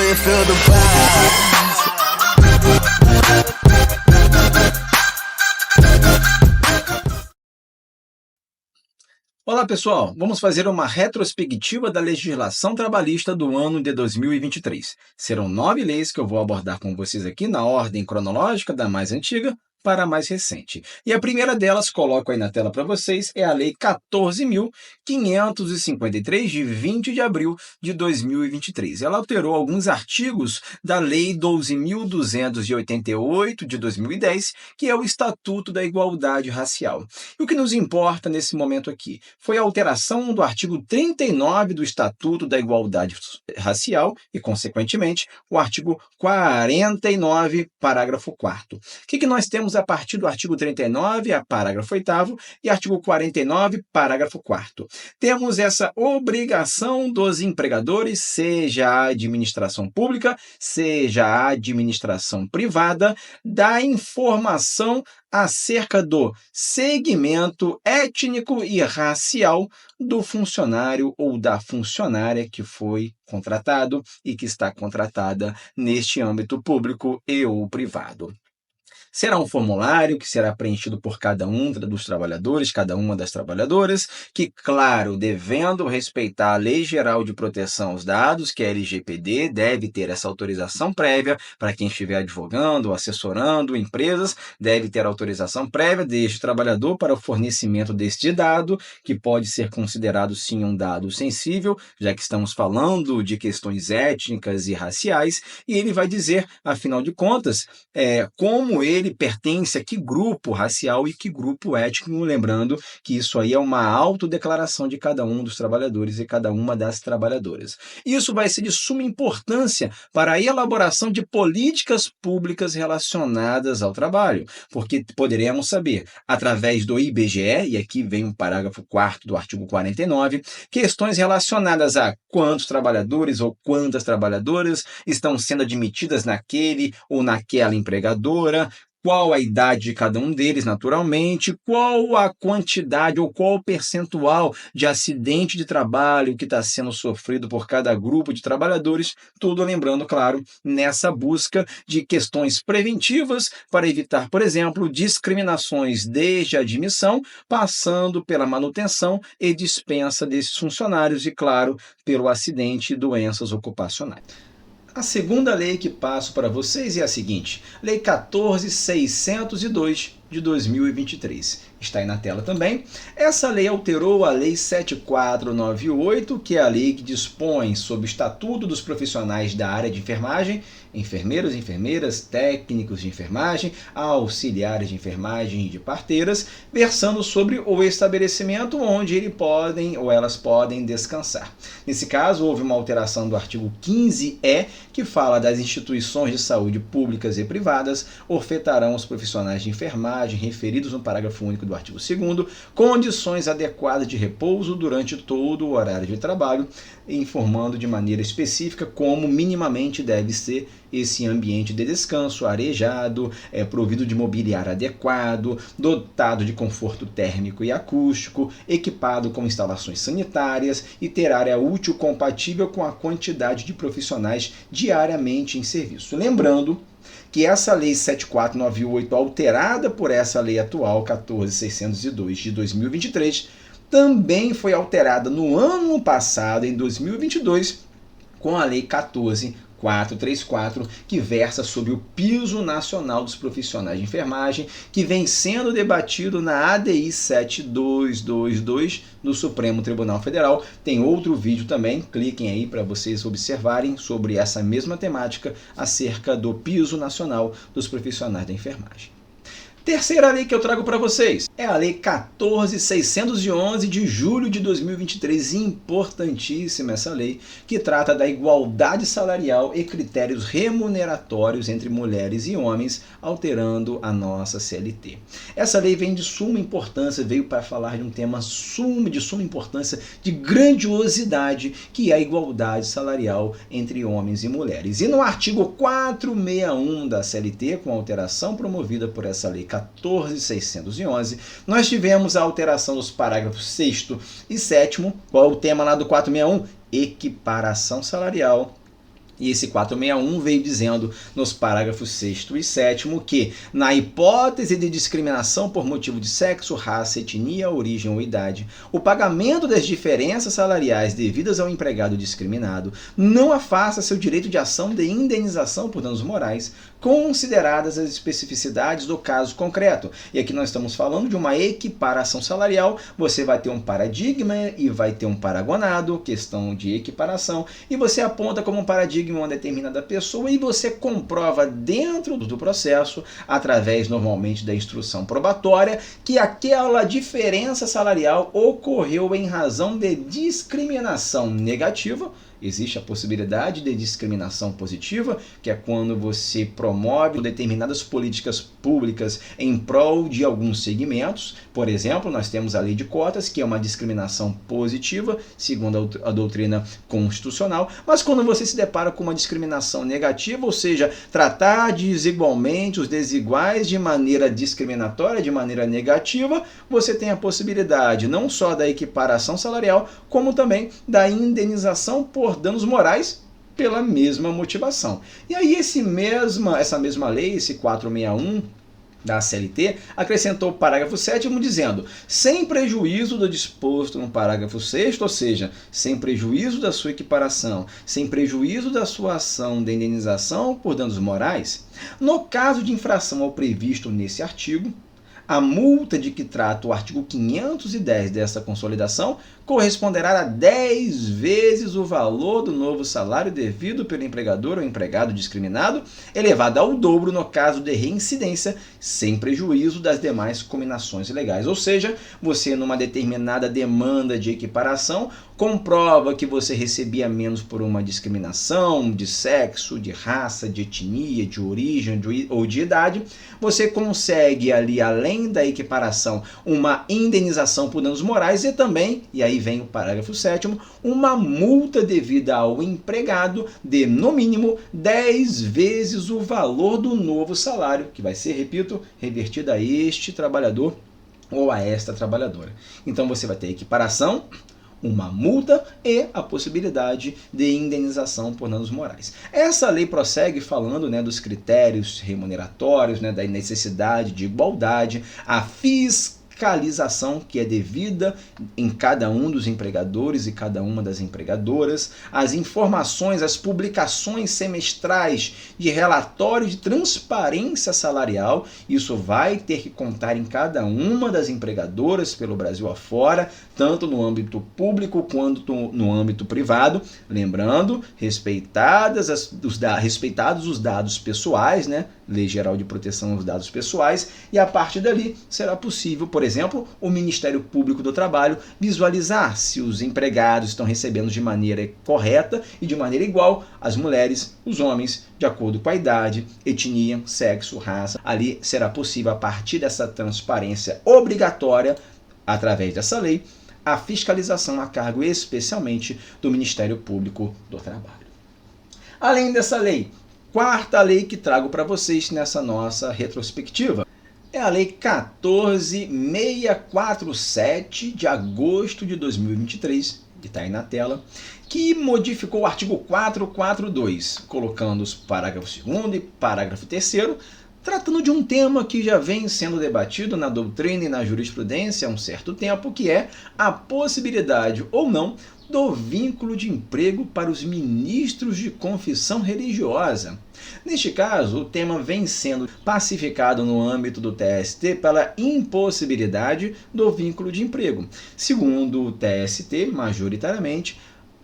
it, feel the vibes. Olá pessoal, vamos fazer uma retrospectiva da legislação trabalhista do ano de 2023. Serão 9 leis que eu vou abordar com vocês aqui na ordem cronológica da mais antiga para a mais recente. E a primeira delas, coloco aí na tela para vocês, é a Lei 14.553, de 20 de abril de 2023. Ela alterou alguns artigos da Lei 12.288, de 2010, que é o Estatuto da Igualdade Racial. E o que nos importa nesse momento aqui foi a alteração do artigo 39 do Estatuto da Igualdade Racial e, consequentemente, o artigo 49, parágrafo 4º. O que nós temos a partir do artigo 39, a parágrafo 8º, e artigo 49, parágrafo 4º? Temos essa obrigação dos empregadores, seja a administração pública, seja a administração privada, da informação acerca do segmento étnico e racial do funcionário ou da funcionária que foi contratado e que está contratada neste âmbito público e ou privado. Será um formulário que será preenchido por cada um dos trabalhadores, cada uma das trabalhadoras, que, claro, devendo respeitar a Lei Geral de Proteção aos Dados, que é a LGPD, deve ter essa autorização prévia para quem estiver advogando, assessorando empresas, deve ter autorização prévia deste trabalhador para o fornecimento deste dado, que pode ser considerado, sim, um dado sensível, já que estamos falando de questões étnicas e raciais, e ele vai dizer, afinal de contas, como ele pertence a que grupo racial e que grupo étnico, lembrando que isso aí é uma autodeclaração de cada um dos trabalhadores e cada uma das trabalhadoras. Isso vai ser de suma importância para a elaboração de políticas públicas relacionadas ao trabalho, porque poderemos saber, através do IBGE, e aqui vem o parágrafo 4º do artigo 49, questões relacionadas a quantos trabalhadores ou quantas trabalhadoras estão sendo admitidas naquele ou naquela empregadora, qual a idade de cada um deles, naturalmente, qual a quantidade ou qual o percentual de acidente de trabalho que está sendo sofrido por cada grupo de trabalhadores, tudo lembrando, claro, nessa busca de questões preventivas para evitar, por exemplo, discriminações desde a admissão, passando pela manutenção e dispensa desses funcionários e, claro, pelo acidente e doenças ocupacionais. A segunda lei que passo para vocês é a seguinte, Lei 14.602 de 2023. Está aí na tela também. Essa lei alterou a Lei 7.498, que é a lei que dispõe sobre o Estatuto dos Profissionais da área de enfermagem, enfermeiros, enfermeiras, técnicos de enfermagem, auxiliares de enfermagem e de parteiras, versando sobre o estabelecimento onde elas podem descansar. Nesse caso, houve uma alteração do artigo 15E, que fala das instituições de saúde públicas e privadas, ofertarão aos profissionais de enfermagem, referidos no parágrafo único do artigo 2º, condições adequadas de repouso durante todo o horário de trabalho, informando de maneira específica como minimamente deve ser esse ambiente de descanso, arejado, provido de mobiliário adequado, dotado de conforto térmico e acústico, equipado com instalações sanitárias e ter área útil compatível com a quantidade de profissionais diariamente em serviço. Lembrando que essa Lei 7.498, alterada por essa lei atual, 14.602 de 2023, também foi alterada no ano passado, em 2022, com a Lei 14.434, que versa sobre o piso nacional dos profissionais de enfermagem, que vem sendo debatido na ADI 7222 do Supremo Tribunal Federal. Tem outro vídeo também, cliquem aí para vocês observarem sobre essa mesma temática acerca do piso nacional dos profissionais da enfermagem. Terceira lei que eu trago para vocês é a Lei 14.611 de julho de 2023, importantíssima essa lei, que trata da igualdade salarial e critérios remuneratórios entre mulheres e homens, alterando a nossa CLT. Essa lei vem de suma importância, veio para falar de um tema de suma importância, de grandiosidade, que é a igualdade salarial entre homens e mulheres. E no artigo 461 da CLT, com a alteração promovida por essa lei 14.611, nós tivemos a alteração dos parágrafos 6º e 7º. Qual é o tema lá do 461? Equiparação salarial E esse 461 veio dizendo nos parágrafos 6º e 7º que, na hipótese de discriminação por motivo de sexo, raça, etnia, origem ou idade, o pagamento das diferenças salariais devidas ao empregado discriminado não afasta seu direito de ação de indenização por danos morais, consideradas as especificidades do caso concreto. E aqui nós estamos falando de uma equiparação salarial. Você vai ter um paradigma e vai ter um paragonado, questão de equiparação, e você aponta como um paradigma uma determinada pessoa e você comprova dentro do processo, através normalmente da instrução probatória, que aquela diferença salarial ocorreu em razão de discriminação negativa. Existe a possibilidade de discriminação positiva, que é quando você promove determinadas políticas públicas em prol de alguns segmentos. Por exemplo, nós temos a lei de cotas, que é uma discriminação positiva, segundo a doutrina constitucional. Mas quando você se depara com uma discriminação negativa, ou seja, tratar desigualmente os desiguais de maneira discriminatória, de maneira negativa, você tem a possibilidade não só da equiparação salarial, como também da indenização por danos morais pela mesma motivação. E aí essa mesma lei, esse 461 da CLT, acrescentou o parágrafo 7º dizendo: sem prejuízo do disposto no parágrafo 6º, ou seja, sem prejuízo da sua equiparação, sem prejuízo da sua ação de indenização por danos morais, no caso de infração ao previsto nesse artigo, a multa de que trata o artigo 510 dessa consolidação corresponderá a 10 vezes o valor do novo salário devido pelo empregador ou empregado discriminado, elevado ao dobro no caso de reincidência, sem prejuízo das demais cominações legais. Ou seja, você numa determinada demanda de equiparação, comprova que você recebia menos por uma discriminação de sexo, de raça, de etnia, de origem ou de idade, você consegue ali, além da equiparação, uma indenização por danos morais e também, e aí vem o parágrafo 7º, uma multa devida ao empregado de, no mínimo, 10 vezes o valor do novo salário, que vai ser, repito, revertido a este trabalhador ou a esta trabalhadora. Então você vai ter equiparação, uma multa e a possibilidade de indenização por danos morais. Essa lei prossegue falando, dos critérios remuneratórios, da necessidade de igualdade, a fiscalização que é devida em cada um dos empregadores e cada uma das empregadoras, as informações, as publicações semestrais de relatório de transparência salarial. Isso vai ter que contar em cada uma das empregadoras pelo Brasil afora, tanto no âmbito público quanto no âmbito privado. Lembrando, respeitados os dados pessoais, Lei Geral de Proteção aos Dados Pessoais, e a partir dali será possível, por exemplo, o Ministério Público do Trabalho visualizar se os empregados estão recebendo de maneira correta e de maneira igual as mulheres, os homens, de acordo com a idade, etnia, sexo, raça. Ali será possível, a partir dessa transparência obrigatória, através dessa lei, a fiscalização a cargo especialmente do Ministério Público do Trabalho. Além dessa lei, quarta lei que trago para vocês nessa nossa retrospectiva é a Lei 14.647 de agosto de 2023, que está aí na tela, que modificou o artigo 442, colocando os parágrafo 2º e parágrafo 3º, tratando de um tema que já vem sendo debatido na doutrina e na jurisprudência há um certo tempo, que é a possibilidade ou não do vínculo de emprego para os ministros de confissão religiosa. Neste caso, o tema vem sendo pacificado no âmbito do TST pela impossibilidade do vínculo de emprego. Segundo o TST, majoritariamente,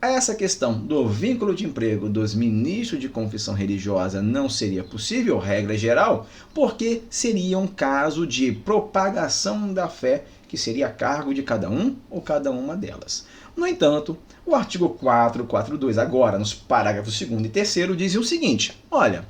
essa questão do vínculo de emprego dos ministros de confissão religiosa não seria possível, regra geral, porque seria um caso de propagação da fé que seria a cargo de cada um ou cada uma delas. No entanto, o artigo 442, agora nos parágrafos 2º e 3º, diz o seguinte: olha,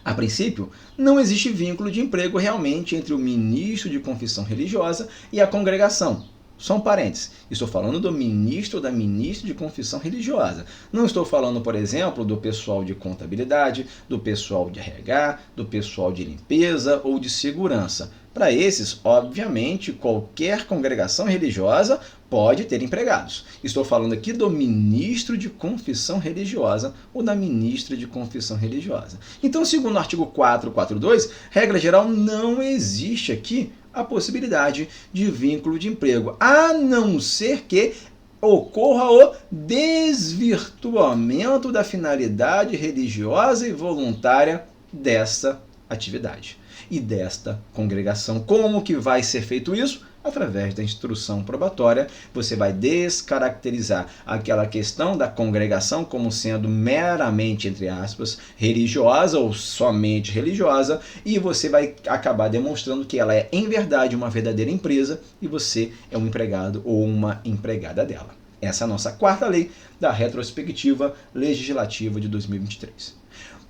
a princípio, não existe vínculo de emprego realmente entre o ministro de confissão religiosa e a congregação. Só um parênteses, estou falando do ministro ou da ministra de confissão religiosa. Não estou falando, por exemplo, do pessoal de contabilidade, do pessoal de RH, do pessoal de limpeza ou de segurança. Para esses, obviamente, qualquer congregação religiosa pode ter empregados. Estou falando aqui do ministro de confissão religiosa ou da ministra de confissão religiosa. Então, segundo o artigo 442, regra geral, não existe aqui a possibilidade de vínculo de emprego, a não ser que ocorra o desvirtuamento da finalidade religiosa e voluntária desta atividade e desta congregação. Como que vai ser feito isso? Através da instrução probatória, você vai descaracterizar aquela questão da congregação como sendo meramente, entre aspas, religiosa ou somente religiosa, e você vai acabar demonstrando que ela é, em verdade, uma verdadeira empresa e você é um empregado ou uma empregada dela. Essa é a nossa quarta lei da retrospectiva legislativa de 2023.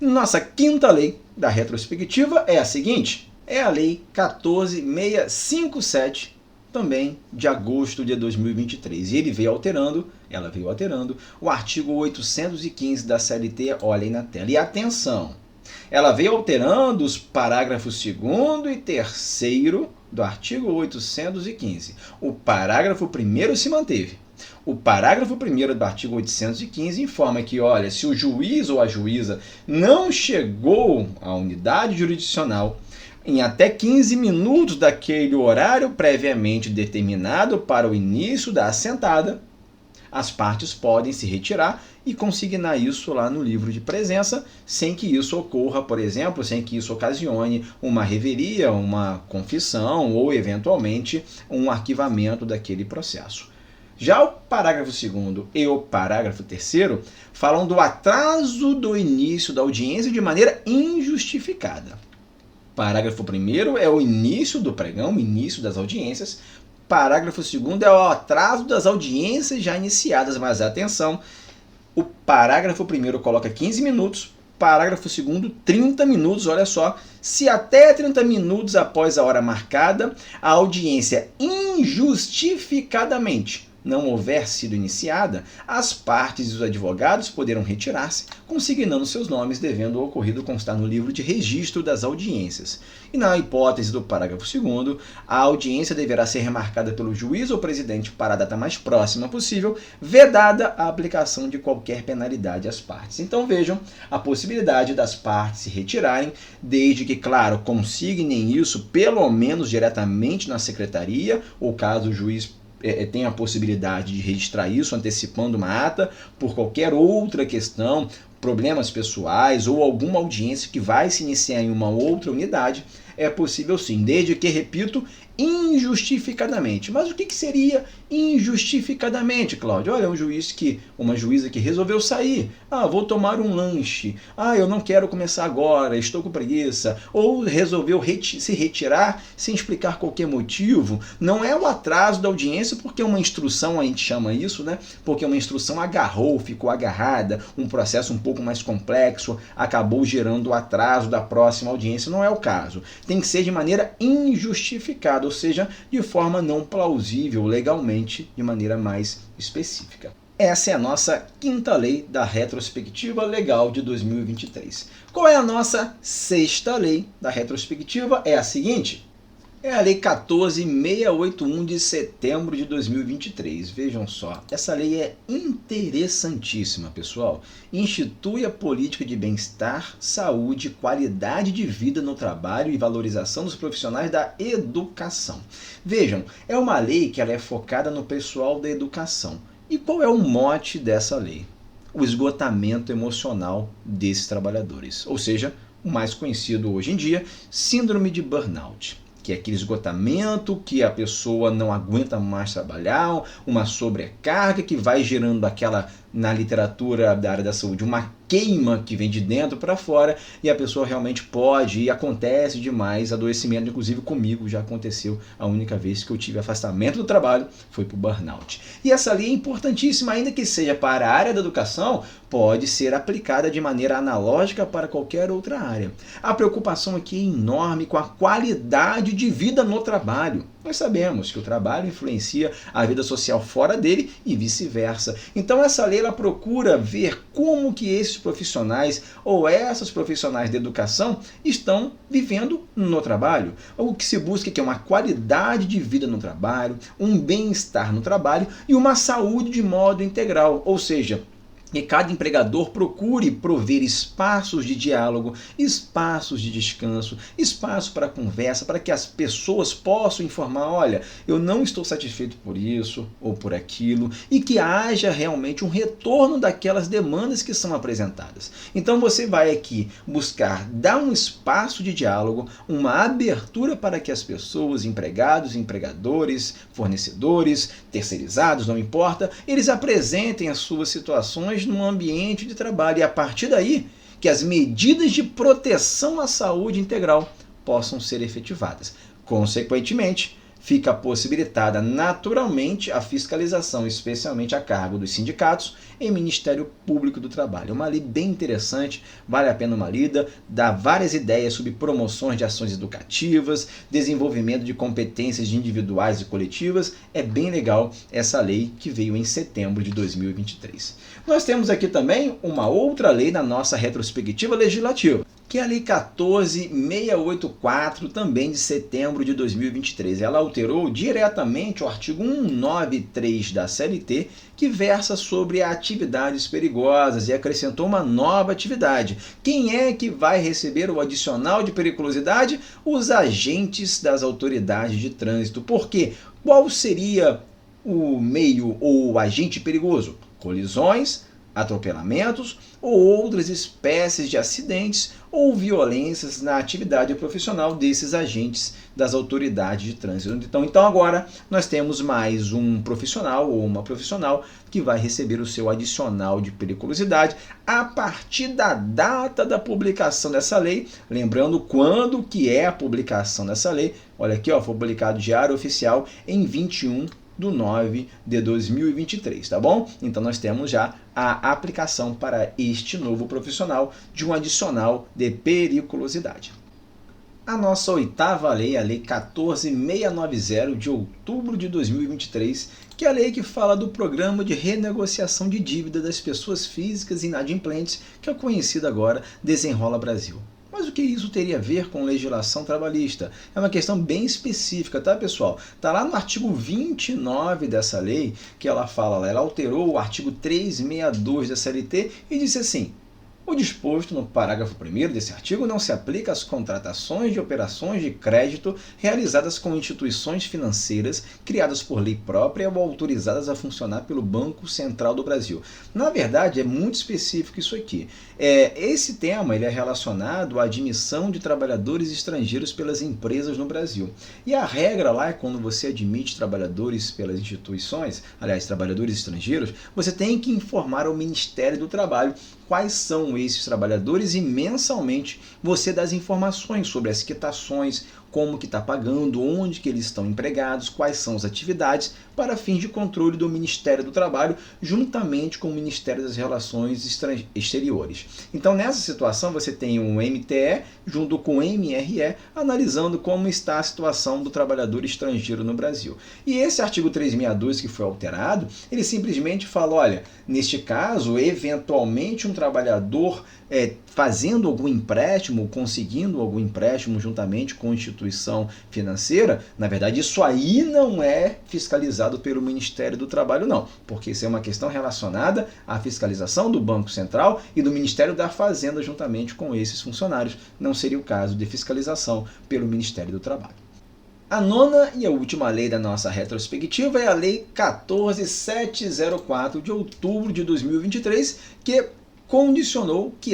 Nossa quinta lei da retrospectiva é a seguinte, é a Lei 14.657, também de agosto de 2023. E ela veio alterando o artigo 815 da CLT, olha aí na tela. E atenção, ela veio alterando os parágrafos 2º e 3º do artigo 815. O parágrafo 1º se manteve. O parágrafo 1º do artigo 815 informa que, olha, se o juiz ou a juíza não chegou à unidade jurisdicional em até 15 minutos daquele horário previamente determinado para o início da assentada, as partes podem se retirar e consignar isso lá no livro de presença, sem que isso ocorra, por exemplo, sem que isso ocasione uma revelia, uma confissão ou, eventualmente, um arquivamento daquele processo. Já o parágrafo 2º e o parágrafo 3º falam do atraso do início da audiência de maneira injustificada. Parágrafo 1º é o início do pregão, o início das audiências. Parágrafo 2º é o atraso das audiências já iniciadas, mas atenção, o parágrafo 1º coloca 15 minutos, parágrafo 2º 30 minutos, olha só. Se até 30 minutos após a hora marcada, a audiência injustificadamente não houver sido iniciada, as partes e os advogados poderão retirar-se, consignando seus nomes, devendo o ocorrido constar no livro de registro das audiências. E na hipótese do parágrafo 2º, a audiência deverá ser remarcada pelo juiz ou presidente para a data mais próxima possível, vedada a aplicação de qualquer penalidade às partes. Então vejam a possibilidade das partes se retirarem, desde que, claro, consignem isso pelo menos diretamente na secretaria, ou caso o juiz tem a possibilidade de registrar isso antecipando uma ata por qualquer outra questão, problemas pessoais ou alguma audiência que vai se iniciar em uma outra unidade, é possível sim, desde que, repito, injustificadamente. Mas o que seria injustificadamente, Cláudio? Olha, uma juíza que resolveu sair. Vou tomar um lanche. Eu não quero começar agora, estou com preguiça. Ou resolveu se retirar sem explicar qualquer motivo. Não é o atraso da audiência, porque uma instrução, a gente chama isso, né? Porque uma instrução ficou agarrada, um processo um pouco mais complexo, acabou gerando o atraso da próxima audiência. Não é o caso. Tem que ser de maneira injustificada, ou seja, de forma não plausível legalmente, de maneira mais específica. Essa é a nossa quinta lei da retrospectiva legal de 2023. Qual é a nossa sexta lei da retrospectiva? É a seguinte. É a Lei 14.681 de setembro de 2023. Vejam só, essa lei é interessantíssima, pessoal. Institui a política de bem-estar, saúde, qualidade de vida no trabalho e valorização dos profissionais da educação. Vejam, é uma lei que ela é focada no pessoal da educação. E qual é o mote dessa lei? O esgotamento emocional desses trabalhadores. Ou seja, o mais conhecido hoje em dia, síndrome de burnout. Que é aquele esgotamento, que a pessoa não aguenta mais trabalhar, uma sobrecarga que vai gerando aquela, na literatura da área da saúde, uma queima que vem de dentro para fora e a pessoa realmente pode, e acontece demais, adoecimento, inclusive comigo já aconteceu, a única vez que eu tive afastamento do trabalho foi por burnout. E essa lei é importantíssima, ainda que seja para a área da educação, pode ser aplicada de maneira analógica para qualquer outra área. A preocupação aqui é enorme com a qualidade de vida no trabalho. Nós sabemos que o trabalho influencia a vida social fora dele e vice-versa. Então essa lei ela procura ver como que esses profissionais ou essas profissionais de educação estão vivendo no trabalho. O que se busca é uma qualidade de vida no trabalho, um bem-estar no trabalho e uma saúde de modo integral, ou seja, que cada empregador procure prover espaços de diálogo, espaços de descanso, espaço para conversa, para que as pessoas possam informar, olha, eu não estou satisfeito por isso ou por aquilo, e que haja realmente um retorno daquelas demandas que são apresentadas. Então você vai aqui buscar dar um espaço de diálogo, uma abertura para que as pessoas, empregados, empregadores, fornecedores, terceirizados, não importa, eles apresentem as suas situações no ambiente de trabalho e a partir daí que as medidas de proteção à saúde integral possam ser efetivadas. Consequentemente, fica possibilitada naturalmente a fiscalização, especialmente a cargo dos sindicatos e Ministério Público do Trabalho. É uma lei bem interessante, vale a pena uma lida, dá várias ideias sobre promoções de ações educativas, desenvolvimento de competências individuais e coletivas. É bem legal essa lei que veio em setembro de 2023. Nós temos aqui também uma outra lei na nossa retrospectiva legislativa, que é a Lei 14.684, também de setembro de 2023. Ela alterou diretamente o artigo 193 da CLT, que versa sobre atividades perigosas e acrescentou uma nova atividade. Quem é que vai receber o adicional de periculosidade? Os agentes das autoridades de trânsito. Por quê? Qual seria o meio ou o agente perigoso? Colisões, atropelamentos ou outras espécies de acidentes ou violências na atividade profissional desses agentes das autoridades de trânsito. Então agora nós temos mais um profissional ou uma profissional que vai receber o seu adicional de periculosidade a partir da data da publicação dessa lei. Lembrando quando que é a publicação dessa lei. Olha aqui, ó, foi publicado Diário Oficial em 21/9/2023, tá bom? Então nós temos já a aplicação para este novo profissional de um adicional de periculosidade. A nossa oitava lei, a Lei 14.690 de outubro de 2023, que é a lei que fala do Programa de Renegociação de Dívida das Pessoas Físicas Inadimplentes, que é conhecido agora Desenrola Brasil. Mas o que isso teria a ver com legislação trabalhista? É uma questão bem específica, tá, pessoal? Está lá no artigo 29 dessa lei, que ela fala, ela alterou o artigo 362 da CLT e disse assim: o disposto no parágrafo 1º desse artigo não se aplica às contratações de operações de crédito realizadas com instituições financeiras criadas por lei própria ou autorizadas a funcionar pelo Banco Central do Brasil. Na verdade, é muito específico isso aqui. Esse tema ele é relacionado à admissão de trabalhadores estrangeiros pelas empresas no Brasil. E a regra lá é quando você admite trabalhadores pelas instituições, aliás, trabalhadores estrangeiros, você tem que informar ao Ministério do Trabalho quais são esses trabalhadores e mensalmente você dá as informações sobre as quitações, como que está pagando, onde que eles estão empregados, quais são as atividades, para fins de controle do Ministério do Trabalho, juntamente com o Ministério das Relações Exteriores. Então, nessa situação, você tem um MTE junto com o MRE, analisando como está a situação do trabalhador estrangeiro no Brasil. E esse artigo 362 que foi alterado, ele simplesmente fala, olha, neste caso, eventualmente um trabalhador fazendo algum empréstimo, conseguindo algum empréstimo juntamente com a instituição financeira, na verdade isso aí não é fiscalizado pelo Ministério do Trabalho não, porque isso é uma questão relacionada à fiscalização do Banco Central e do Ministério da Fazenda juntamente com esses funcionários. Não seria o caso de fiscalização pelo Ministério do Trabalho. A nona e a última lei da nossa retrospectiva é a Lei 14.704 de outubro de 2023, que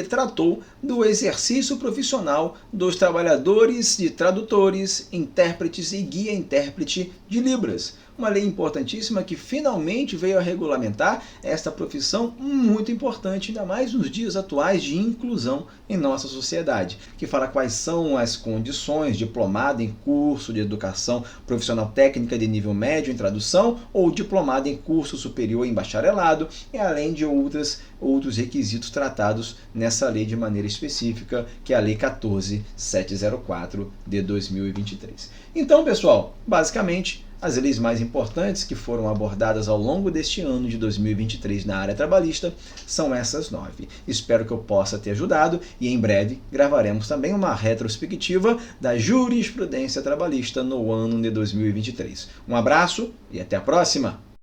tratou do exercício profissional dos trabalhadores de tradutores, intérpretes e guia-intérprete de Libras. uma lei importantíssima que finalmente veio a regulamentar esta profissão muito importante, ainda mais nos dias atuais de inclusão em nossa sociedade, que fala quais são as condições: diplomado em curso de educação profissional técnica de nível médio em tradução ou diplomado em curso superior em bacharelado, e além de outros requisitos tratados nessa lei de maneira específica, que é a Lei 14.704 de 2023. Então, pessoal, basicamente, as leis mais importantes que foram abordadas ao longo deste ano de 2023 na área trabalhista são essas 9. Espero que eu possa ter ajudado e em breve gravaremos também uma retrospectiva da jurisprudência trabalhista no ano de 2023. Um abraço e até a próxima!